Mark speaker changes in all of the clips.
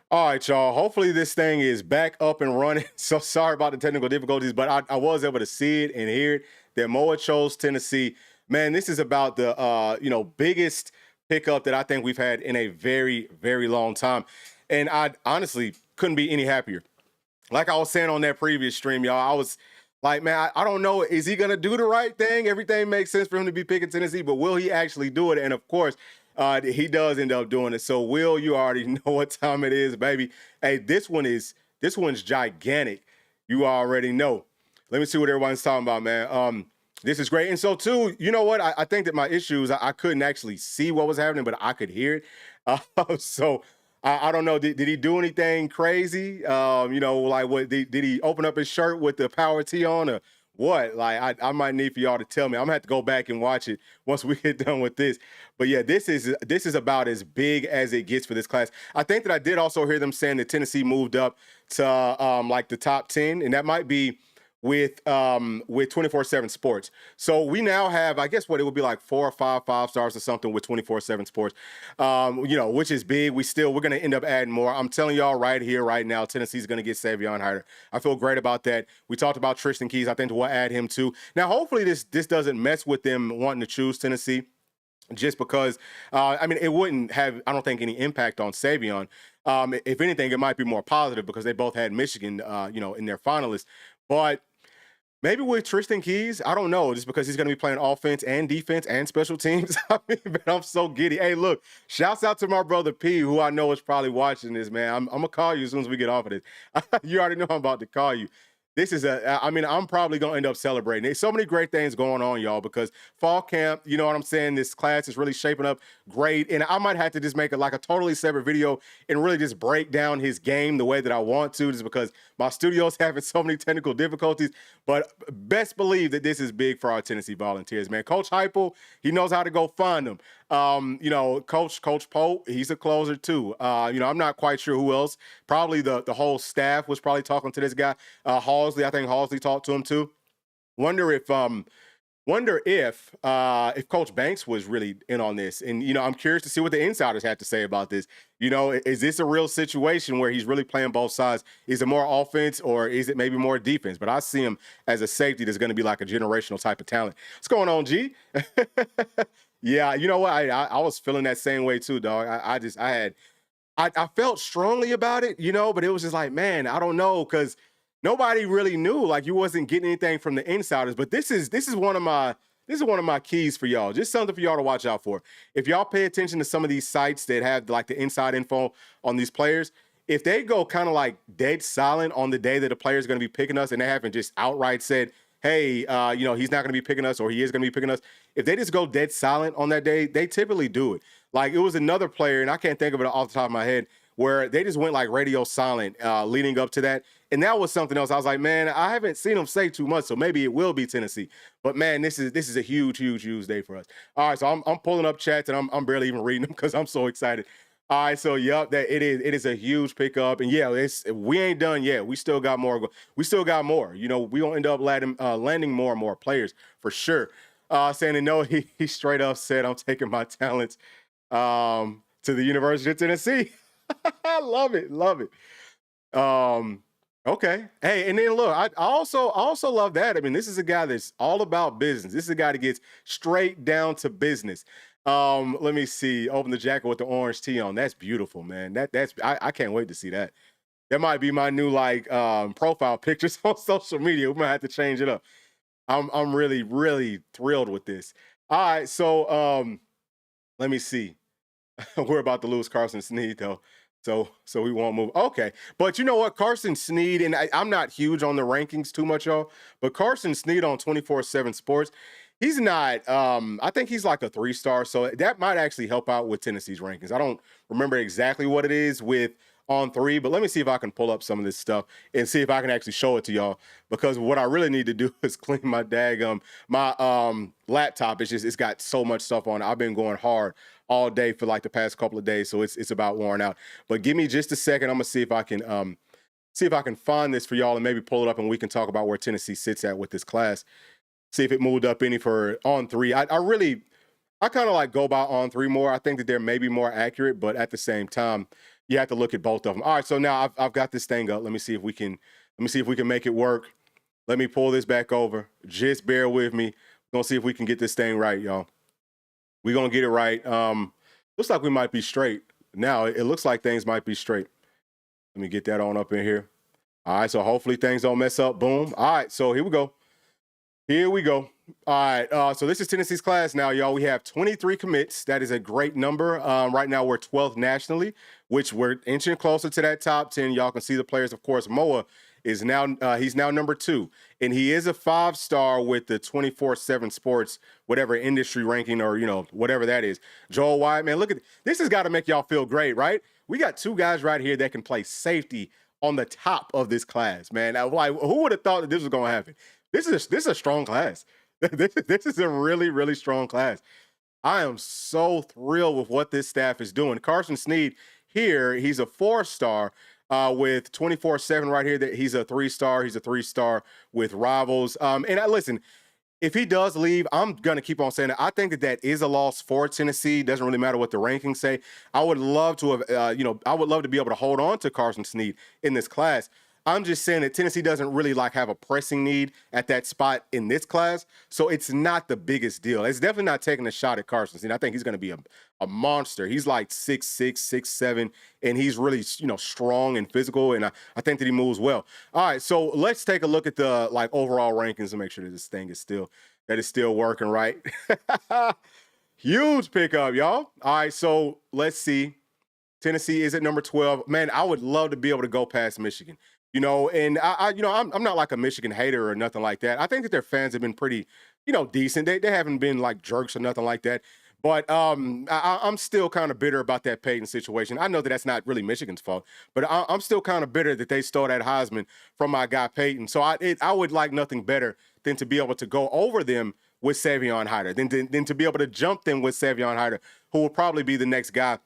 Speaker 1: All right, y'all. Hopefully this thing is back up and running. So sorry about the technical difficulties, but I was able to see it and hear it. That Moa chose Tennessee. Man, this is about the biggest pickup that I think we've had in a very, very long time. And I honestly couldn't be any happier. Like I was saying on that previous stream, y'all, I was like, man, I don't know. Is he going to do the right thing? Everything makes sense for him to be picking Tennessee, but will he actually do it? And of course, he does end up doing it. So, Will, you already know what time it is, baby. Hey, this one's gigantic. You already know. Let me see what everyone's talking about, man. This is great. And so, too, you know what? I think that my issues, I couldn't actually see what was happening, but I could hear it. So I don't know. Did he do anything crazy? Like what did he open up his shirt with the power tee on or what? Like I might need for y'all to tell me. I'm gonna have to go back and watch it once we get done with this. But yeah, this is about as big as it gets for this class. I think that I did also hear them saying that Tennessee moved up to like the top 10, and that might be with 24/7 Sports. So we now have, I guess what it would be like 4 or 5 stars or something with 24/7 Sports. Which is big. We're gonna end up adding more. I'm telling y'all right here, right now, Tennessee's gonna get Savion Hyder. I feel great about that. We talked about Tristan Keys. I think we'll add him too. Now, hopefully this doesn't mess with them wanting to choose Tennessee. Just because, it wouldn't have, I don't think, any impact on Savion. If anything, it might be more positive because they both had Michigan, in their finalists. But maybe with Tristan Keys, I don't know, just because he's going to be playing offense and defense and special teams. But I'm so giddy. Hey, look, shouts out to my brother P, who I know is probably watching this, man. I'm going to call you as soon as we get off of this. You already know I'm about to call you. I'm probably going to end up celebrating. There's so many great things going on, y'all, because fall camp, you know what I'm saying? This class is really shaping up great. And I might have to just make it like a totally separate video and really just break down his game the way that I want to, just because my studio's having so many technical difficulties. But best believe that this is big for our Tennessee Volunteers, man. Coach Heupel, he knows how to go find them. Coach Pope, he's a closer too. I'm not quite sure who else. Probably the whole staff was probably talking to this guy. Halsey, I think Halsey talked to him too. Wonder if Coach Banks was really in on this. And I'm curious to see what the insiders had to say about this. Is this a real situation where he's really playing both sides? Is it more offense or is it maybe more defense? But I see him as a safety that's going to be like a generational type of talent. What's going on, G? Yeah, you know what? I was feeling that same way too, dog. I felt strongly about it, but it was just like, man, I don't know, because nobody really knew. Like, you wasn't getting anything from the insiders. But this is one of my keys for y'all. Just something for y'all to watch out for. If y'all pay attention to some of these sites that have like the inside info on these players, if they go kind of like dead silent on the day that the player is going to be picking us, and they haven't just outright said, hey, he's not going to be picking us, or he is going to be picking us. If they just go dead silent on that day, they typically do it. Like, it was another player, and I can't think of it off the top of my head, where they just went like radio silent leading up to that. And that was something else. I was like, man, I haven't seen him say too much, so maybe it will be Tennessee. But man, this is a huge, huge, huge day for us. All right, so I'm pulling up chats, and I'm barely even reading them because I'm so excited. All right, so yep, it is a huge pickup, and yeah, we ain't done yet. We still got more. We still got more. We gonna end up landing more and more players for sure. Saying no, he straight up said, "I'm taking my talents to the University of Tennessee." I love it, love it. Okay, hey, and then look, I also love that. I mean, this is a guy that's all about business. This is a guy that gets straight down to business. Let me see. Open the jacket with the orange tee on. That's beautiful, man. I can't wait to see that. That might be my new profile pictures on social media. We might have to change it up. I'm really, really thrilled with this. All right, so let me see. We're about to lose Carson Snead though. So we won't move. Okay. But you know what? Carson Snead, and I'm not huge on the rankings too much, y'all, but Carson Snead on 24/7 Sports, he's not, I think he's like a 3-star. So that might actually help out with Tennessee's rankings. I don't remember exactly what it is with On 3, but let me see if I can pull up some of this stuff and see if I can actually show it to y'all, because what I really need to do is clean my laptop. It's got so much stuff on it. I've been going hard all day for like the past couple of days, so it's about worn out. But give me just a second. I'm gonna see if I can find this for y'all and maybe pull it up, and we can talk about where Tennessee sits at with this class. See if it moved up any for On 3. I kind of like go by On 3 more. I think that they're maybe more accurate, but at the same time, You have to look at both of them. All right, so now I've got this thing up. Let me see if we can make it work. Let me pull this back over. Just bear with me. We're gonna see if we can get this thing right, y'all. We're gonna get it right. Looks like we might be straight. Now it looks like things might be straight. Let me get that on up in here. All right, so hopefully things don't mess up. Boom. All right, so here we go. Here we go. All right, so this is Tennessee's class now, y'all. We have 23 commits. That is a great number. Right now, we're 12th nationally, which we're inching closer to that top 10. Y'all can see the players, of course. Moa is now, he's now number 2, and he is a 5-star with the 24/7 Sports, whatever industry ranking or, whatever that is. Joel Wyatt, man, look at this. Has got to make y'all feel great, right? We got 2 guys right here that can play safety on the top of this class, man. Like, who would have thought that this was going to happen? This is a strong class. This is a really, really strong class. I am so thrilled with what this staff is doing. Carson Snead here, he's a 4-star with 24/7 right here. That he's a 3-star. He's a 3-star with Rivals. Listen, if he does leave, I'm going to keep on saying that. I think that is a loss for Tennessee. Doesn't really matter what the rankings say. I would love to have, I would love to be able to hold on to Carson Snead in this class. I'm just saying that Tennessee doesn't really have a pressing need at that spot in this class. So it's not the biggest deal. It's definitely not taking a shot at Carson Snead. I think he's going to be a monster. He's like 6'6", 6'7", and he's really, strong and physical. And I think that he moves well. All right, so let's take a look at the overall rankings and make sure that this thing is still working right. Huge pickup, y'all. All right, so let's see. Tennessee is at number 12. Man, I would love to be able to go past Michigan. And I'm not like a Michigan hater or nothing like that. I think that their fans have been pretty, decent. They haven't been like jerks or nothing like that. But I'm still kind of bitter about that Peyton situation. I know that that's not really Michigan's fault, but I'm still kind of bitter that they stole that Heisman from my guy Peyton. So I would like nothing better than to be able to go over them with Savion Hyder, than to be able to jump them with Savion Hyder, who will probably be the next guy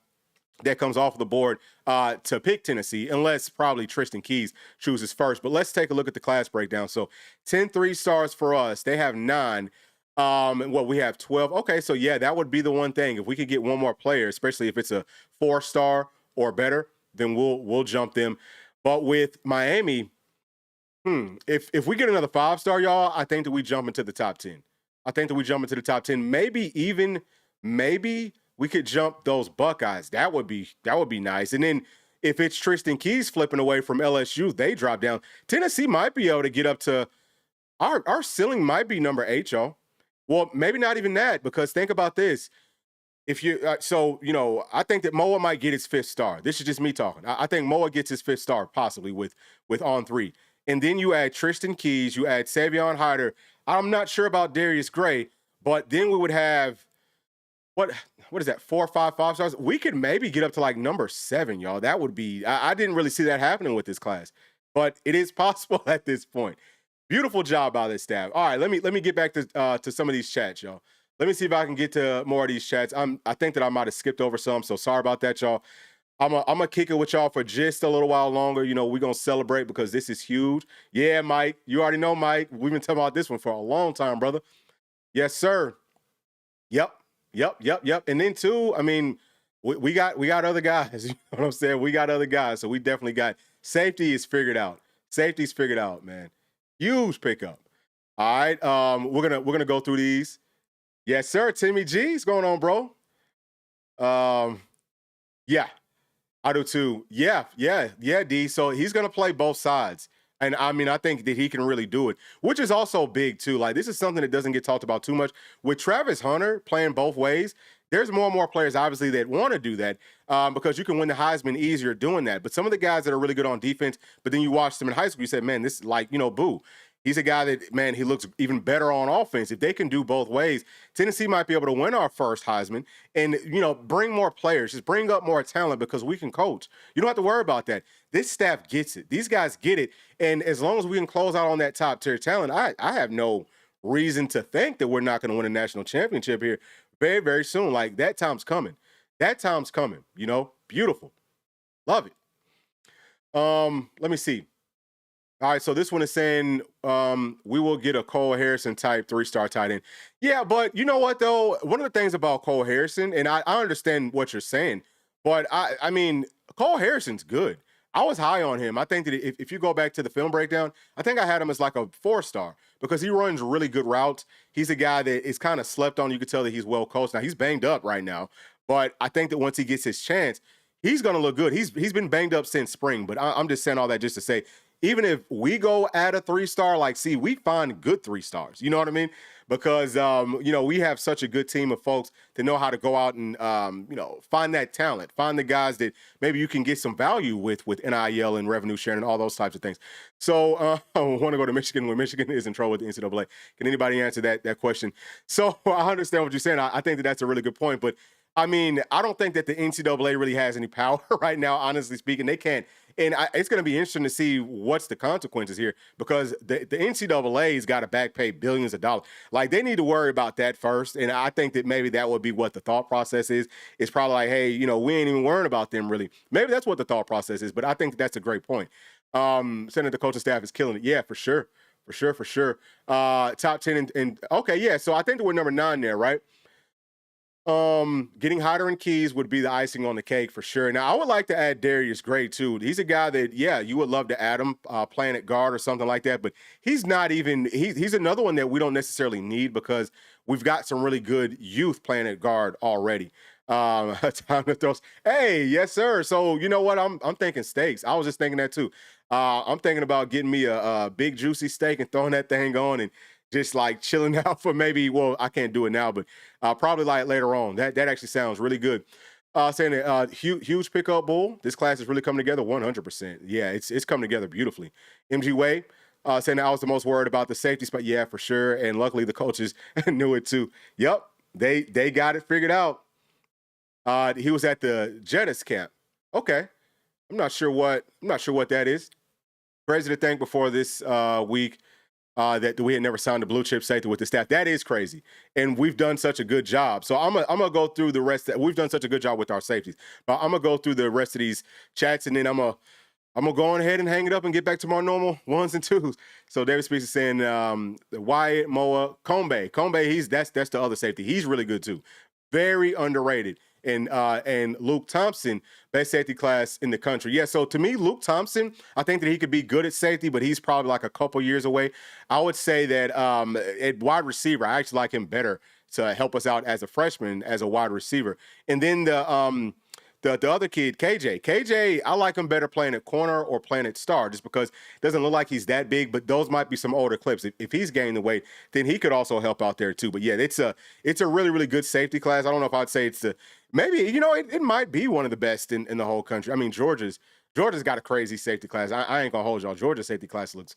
Speaker 1: that comes off the board to pick Tennessee, unless probably Tristan Keys chooses first. But let's take a look at the class breakdown. So 10 3-stars for us. They have 9. We have 12. Okay, so yeah, that would be the one thing. If we could get one more player, especially if it's a 4-star or better, then we'll jump them. But with Miami, if we get another 5-star, y'all, I think that we jump into the top 10. Maybe we could jump those Buckeyes. That would be nice. And then if it's Tristan Keys flipping away from LSU, they drop down. Tennessee might be able to get up to our ceiling might be number 8, y'all. Well, maybe not even that, because think about this. If you I think that Moa might get his 5th star. This is just me talking. I think Moa gets his 5th star possibly with on 3. And then you add Tristan Keys, you add Savion Hyder. I'm not sure about Darius Gray, but then we would have what is that, 4 or 5 5-stars? We could maybe get up to number 7, y'all. That would be, I didn't really see that happening with this class, but it is possible at this point. Beautiful job by this staff. All right, let me get back to some of these chats, y'all. Let me see if I can get to more of these chats. I think that I might have skipped over some, so sorry about that, y'all. I'm gonna kick it with y'all for just a little while longer. We're gonna celebrate because this is huge. Yeah, Mike, you already know, Mike. We've been talking about this one for a long time, brother. Yes, sir. Yep. And then too, I mean, we got other guys. You know what I'm saying? We got other guys. So we definitely got safety is figured out. Safety's figured out, man. Huge pickup. All right. We're gonna go through these. Yes, sir. Timmy G, what's going on, bro? Yeah, I do too. Yeah, D. So he's gonna play both sides. And I mean, I think that he can really do it, which is also big too. This is something that doesn't get talked about too much. With Travis Hunter playing both ways, there's more and more players, obviously, that want to do that because you can win the Heisman easier doing that. But some of the guys that are really good on defense, but then you watch them in high school, you say, man, this is boo. He's a guy that, man, he looks even better on offense. If they can do both ways, Tennessee might be able to win our first Heisman and, bring more players, just bring up more talent because we can coach. You don't have to worry about that. This staff gets it. These guys get it. And as long as we can close out on that top tier talent, I have no reason to think that we're not going to win a national championship here very, very soon. That time's coming. Beautiful. Love it. Let me see. All right, so this one is saying we will get a Cole Harrison type 3-star tight end. Yeah, but you know what, though? One of the things about Cole Harrison, and I understand what you're saying, but I mean, Cole Harrison's good. I was high on him. I think that if you go back to the film breakdown, I think I had him as like a 4-star because he runs really good routes. He's a guy that is kind of slept on. You could tell that he's well coached. Now he's banged up right now, but I think that once he gets his chance, he's going to look good. He's been banged up since spring, but I'm just saying all that just to say, even if we go at a 3-star, like, see, we find good 3-stars. You know what I mean? Because, we have such a good team of folks to know how to go out and, find that talent, find the guys that maybe you can get some value with NIL and revenue sharing and all those types of things. So I want to go to Michigan when Michigan is in trouble with the NCAA. Can anybody answer that question? So I understand what you're saying. I think that that's a really good point. But, I mean, I don't think that the NCAA really has any power right now, honestly speaking. They can't. And it's going to be interesting to see what's the consequences here because the NCAA's got to back pay billions of dollars. Like, they need to worry about that first. And I think that maybe that would be what the thought process is. It's probably like, hey, we ain't even worrying about them really. Maybe that's what the thought process is. But I think that's a great point. Saying that the coaching staff is killing it. Yeah, for sure. For sure. Top 10 and okay, yeah. So I think that we're number 9 there, right? Getting Hyder and Keys would be the icing on the cake for sure. Now, I would like to add Darius Gray too. He's a guy that, yeah, you would love to add him playing at guard or something like that, but he's not even, he's another one that we don't necessarily need because we've got some really good youth playing at guard already. Time to throw. Hey, yes, sir. So you know what? I'm thinking steaks. I was just thinking that too. I'm thinking about getting me a big juicy steak and throwing that thing on and just like chilling out for maybe, well, I can't do it now, but probably like later on. That actually sounds really good. Saying that huge pickup bull. This class is really coming together 100%. Yeah, it's coming together beautifully. MG Way saying that I was the most worried about the safety spot. Yeah, for sure. And luckily the coaches knew it too. Yep, they got it figured out. He was at the Jettis camp. Okay, I'm not sure what that is. Crazy to think before this week. That we had never signed a blue chip safety with the staff. That is crazy. And we've done such a good job. So I'm gonna go through the rest. We've done such a good job with our safeties. But I'm gonna go through the rest of these chats and then I'm gonna go on ahead and hang it up and get back to my normal 1s and 2s. So David Speaks is saying Wyatt, Moa, Combe, that's the other safety. He's really good too. Very underrated. And Luke Thompson, best safety class in the country. Yeah, so to me, Luke Thompson, I think that he could be good at safety, but he's probably like a couple years away. I would say that at wide receiver, I actually like him better to help us out as a freshman, as a wide receiver. And then the other kid, KJ, I like him better playing at corner or playing at star just because it doesn't look like he's that big, but those might be some older clips. If he's gaining the weight, then he could also help out there too. But yeah, it's a really, really good safety class. I don't know if I'd say it's maybe, it might be one of the best in the whole country. I mean, Georgia's got a crazy safety class. I ain't gonna hold y'all. Georgia's safety class looks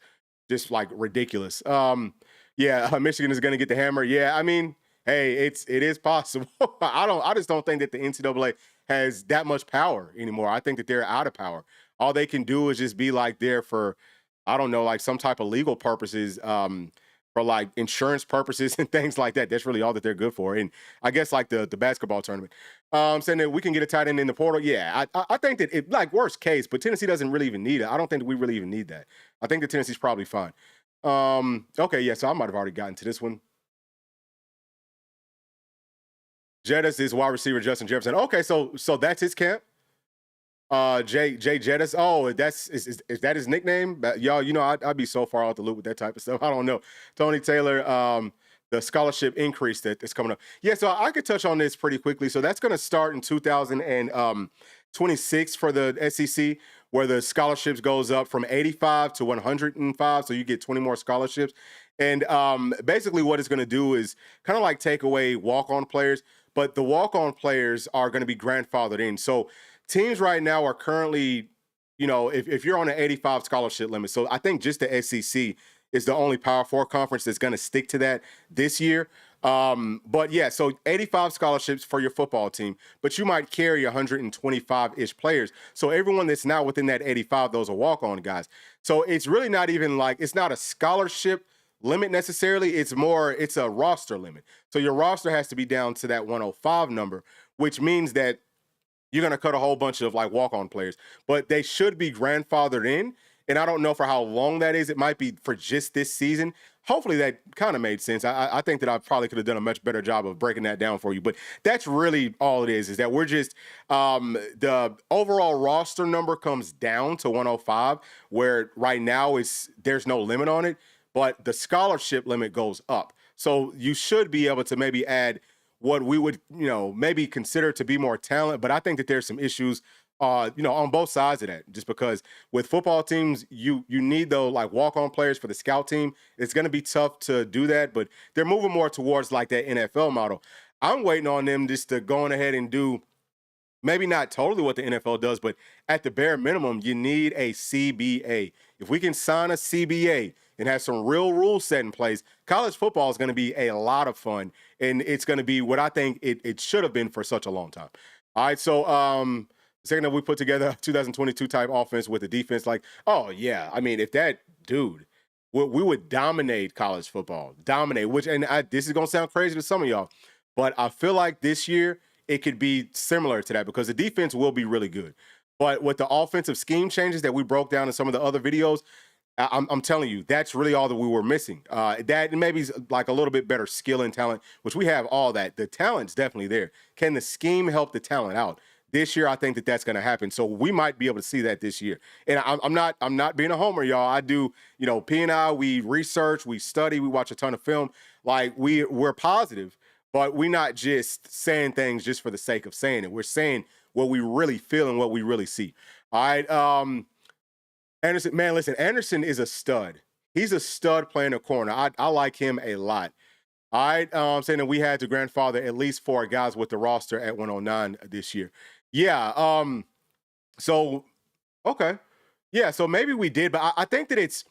Speaker 1: just like ridiculous. Michigan is gonna get the hammer. Yeah, I mean, hey, it is possible. I just don't think that the NCAA has that much power anymore. I think that they're out of power. All they can do is just be like there for, I don't know, like some type of legal purposes, for like insurance purposes and things like that. That's really all that they're good for. And I guess like the basketball tournament. Saying that we can get a tight end in the portal. Yeah, I think that it, like worst case, but Tennessee doesn't really even need it. I don't think that we really even need that. I think that Tennessee's probably fine. Okay, yeah, so I might have already gotten to this one. Jettis is wide receiver Justin Jefferson. Okay, so that's his camp. Jay Jettis. Oh, is that his nickname? Y'all, I'd be so far out the loop with that type of stuff. I don't know. Tony Taylor, the scholarship increase that's coming up. Yeah, so I could touch on this pretty quickly. So that's going to start in 2026 for the SEC, where the scholarships goes up from 85 to 105. So you get 20 more scholarships. And basically what it's going to do is kind of like take away walk-on players, but the walk-on players are going to be grandfathered in. So teams right now are currently, if you're on an 85 scholarship limit, so I think just the SEC is the only Power 4 conference that's going to stick to that this year. But yeah, so 85 scholarships for your football team, but you might carry 125-ish players. So everyone that's now within that 85, those are walk-on guys. So it's really not even like, it's not a scholarship limit necessarily. It's a roster limit. So your roster has to be down to that 105 number, which means that you're going to cut a whole bunch of like walk-on players, but they should be grandfathered in. And I don't know for how long that is. It might be for just this season. hopefully that kind of made sense. I think that I probably could have done a much better job of breaking that down for you. But that's really all it is that we're just the overall roster number comes down to 105, where right now there's no limit on it, but the scholarship limit goes up. So you should be able to maybe add what we would, maybe consider to be more talent. But I think that there's some issues, on both sides of that. Just because with football teams, you need those like walk-on players for the scout team. It's going to be tough to do that, but they're moving more towards like that NFL model. I'm waiting on them just to go on ahead and do maybe not totally what the NFL does, but at the bare minimum, you need a CBA. If we can sign a CBA and have some real rules set in place, college football is going to be a lot of fun, and it's going to be what I think it should have been for such a long time. All right, so second that we put together a 2022 type offense with a defense like, oh yeah, I mean, if that dude, we would dominate college football, dominate. This is going to sound crazy to some of y'all, but I feel like this year it could be similar to that because the defense will be really good. But with the offensive scheme changes that we broke down in some of the other videos, I'm telling you, that's really all that we were missing. That maybe like a little bit better skill and talent, which we have all that. The talent's definitely there. Can the scheme help the talent out? This year, I think that that's going to happen. So we might be able to see that this year. And I'm not being a homer, y'all. I do, P and I, we research, we study, we watch a ton of film. Like we're positive, but we're not just saying things just for the sake of saying it. We're saying what we really feel and what we really see. All right. Anderson, man, listen, Anderson is a stud. He's a stud playing a corner. I like him a lot. All right. Saying that we had to grandfather at least 4 guys with the roster at 109 this year. Yeah. So, okay. Yeah. So maybe we did, but I think that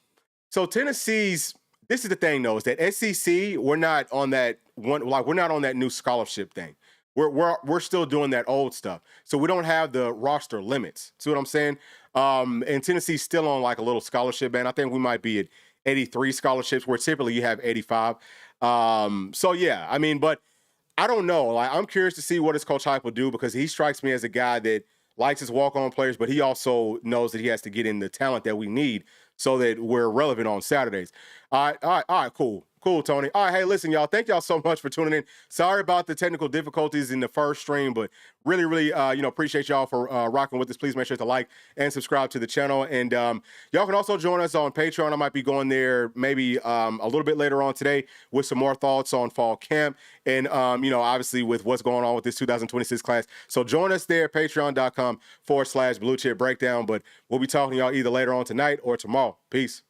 Speaker 1: Tennessee's, this is the thing though, is that SEC, we're not on that one, like we're not on that new scholarship thing. We're still doing that old stuff. So we don't have the roster limits. See what I'm saying? And Tennessee's still on like a little scholarship band. I think we might be at 83 scholarships where typically you have 85. So yeah, I mean, but I don't know. Like, I'm curious to see what his coach Hype will do because he strikes me as a guy that likes his walk-on players, but he also knows that he has to get in the talent that we need so that we're relevant on Saturdays. All right, cool. Cool, Tony. All right, hey, listen, y'all. Thank y'all so much for tuning in. Sorry about the technical difficulties in the first stream, but really, really, appreciate y'all for rocking with us. Please make sure to like and subscribe to the channel. And y'all can also join us on Patreon. I might be going there maybe a little bit later on today with some more thoughts on fall camp and, obviously with what's going on with this 2026 class. So join us there, patreon.com/Blue Chip Breakdown. But we'll be talking to y'all either later on tonight or tomorrow. Peace.